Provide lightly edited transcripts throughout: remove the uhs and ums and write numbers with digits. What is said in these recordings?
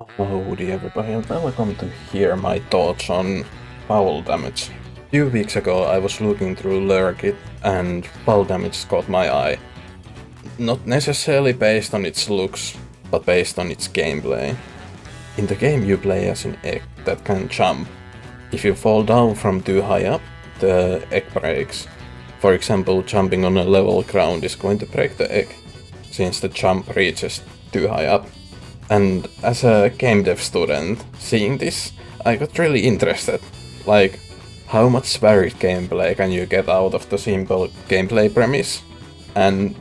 Howdy everybody and welcome to hear my thoughts on Fowl Damage. A few weeks ago I was looking through Lurkit and Fowl Damage caught my eye. Not necessarily based on its looks, but based on its gameplay. In the game you play as an egg that can jump. If you fall down from too high up, the egg breaks. For example, jumping on a level ground is going to break the egg, since the jump reaches too high up. And as a game dev student, seeing this, I got really interested. Like, how much varied gameplay can you get out of the simple gameplay premise? And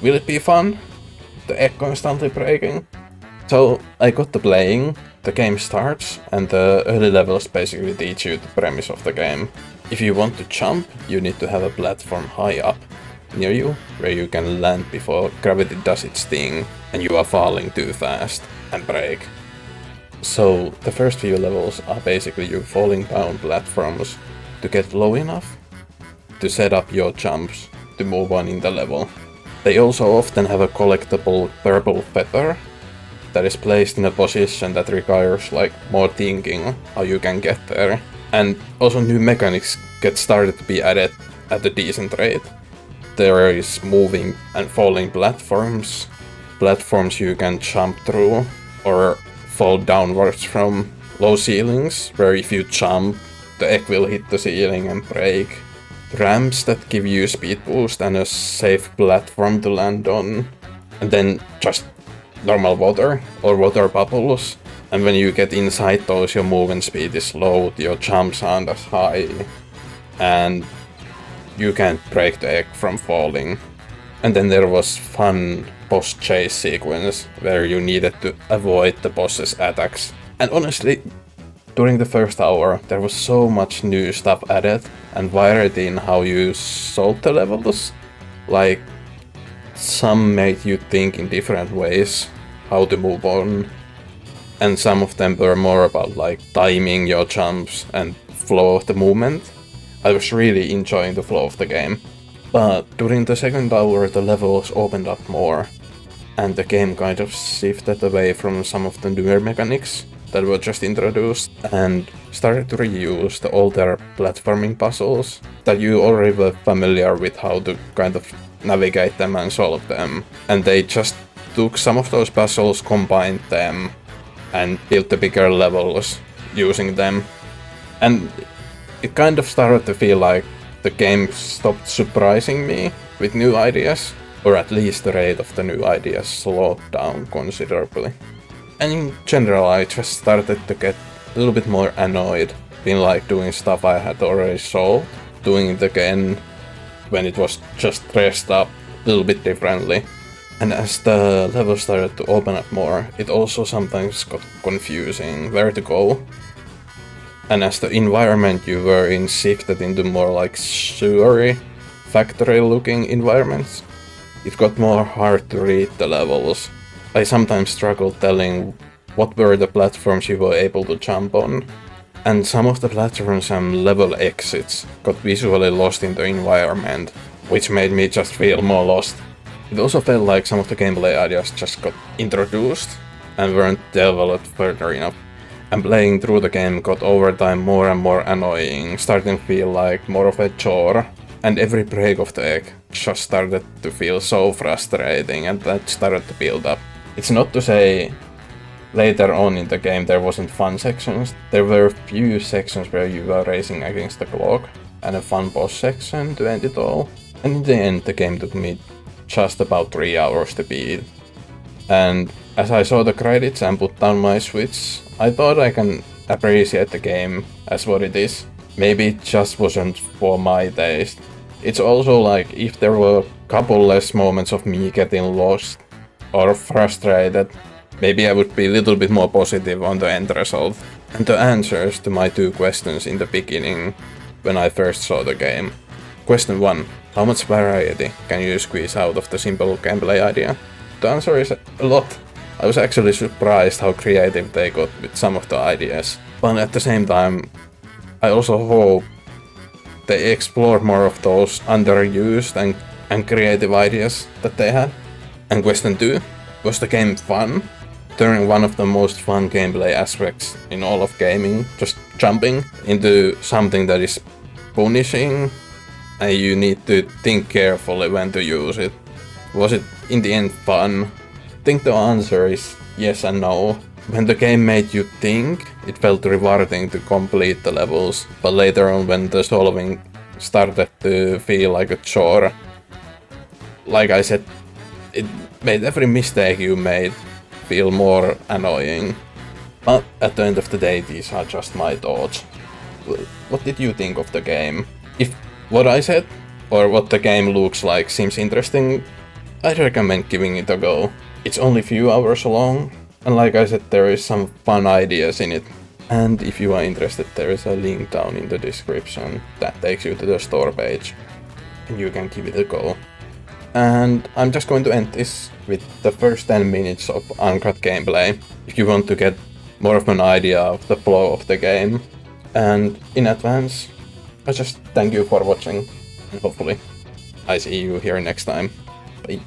will it be fun? The egg constantly breaking? So I got to playing, the game starts, and the early levels basically teach you the premise of the game. If you want to jump, you need to have a platform high up near you, where you can land before gravity does its thing and you are falling too fast and break. So the first few levels are basically you falling down platforms to get low enough to set up your jumps to move on in the level. They also often have a collectible purple feather that is placed in a position that requires like more thinking how you can get there. And also new mechanics get started to be added at a decent rate. There is moving and falling platforms you can jump through, or fall downwards from low ceilings, where if you jump, the egg will hit the ceiling and break. Ramps that give you speed boost and a safe platform to land on. And then just normal water, or water bubbles. And when you get inside those, your movement speed is low, your jumps aren't as high, and you can't break the egg from falling. And then there was fun boss chase sequence where you needed to avoid the boss's attacks. And honestly, during the first hour there was so much new stuff added and variety in how you solved the levels. Like, some made you think in different ways how to move on, and some of them were more about like timing your jumps and flow of the movement. I was really enjoying the flow of the game. But during the second hour the levels opened up more, and the game kind of shifted away from some of the newer mechanics that were just introduced and started to reuse the older platforming puzzles that you already were familiar with how to kind of navigate them and solve them. And they just took some of those puzzles, combined them, and built the bigger levels using them. And it kind of started to feel like the game stopped surprising me with new ideas, or at least the rate of the new ideas slowed down considerably. And in general I just started to get a little bit more annoyed, being like doing stuff I had already solved, doing it again when it was just dressed up a little bit differently. And as the level started to open up more, it also sometimes got confusing where to go. And as the environment you were in shifted into more like sewery, factory-looking environments, it got more hard to read the levels. I sometimes struggled telling what were the platforms you were able to jump on, and some of the platforms and level exits got visually lost in the environment, which made me just feel more lost. It also felt like some of the gameplay ideas just got introduced and weren't developed further enough. And playing through the game got over time more and more annoying, starting to feel like more of a chore. And every break of the egg just started to feel so frustrating, and that started to build up. It's not to say later on in the game there wasn't fun sections. There were a few sections where you were racing against the clock, and a fun boss section to end it all. And in the end the game took me just about 3 hours to beat. And as I saw the credits and put down my Switch, I thought I can appreciate the game as what it is. Maybe it just wasn't for my taste. It's also like, if there were a couple less moments of me getting lost or frustrated, maybe I would be a little bit more positive on the end result. And the answers to my two questions in the beginning when I first saw the game. Question 1. How much variety can you squeeze out of the simple gameplay idea? The answer is a lot. I was actually surprised how creative they got with some of the ideas. But at the same time, I also hope they explore more of those underused and creative ideas that they had. And question 2, was the game fun? turning one of the most fun gameplay aspects in all of gaming, just jumping, into something that is punishing and you need to think carefully when to use it. Was it in the end fun? I think the answer is yes and no. When the game made you think, it felt rewarding to complete the levels, but later on when the solving started to feel like a chore, like I said, it made every mistake you made feel more annoying. But at the end of the day, these are just my thoughts. What did you think of the game? If what I said, or what the game looks like, seems interesting, I'd recommend giving it a go. It's only a few hours long, and like I said, there is some fun ideas in it. And if you are interested, there is a link down in the description that takes you to the store page, and you can give it a go. And I'm just going to end this with the first 10 minutes of uncut gameplay, if you want to get more of an idea of the flow of the game. And in advance, I just thank you for watching, and hopefully I see you here next time. Bye.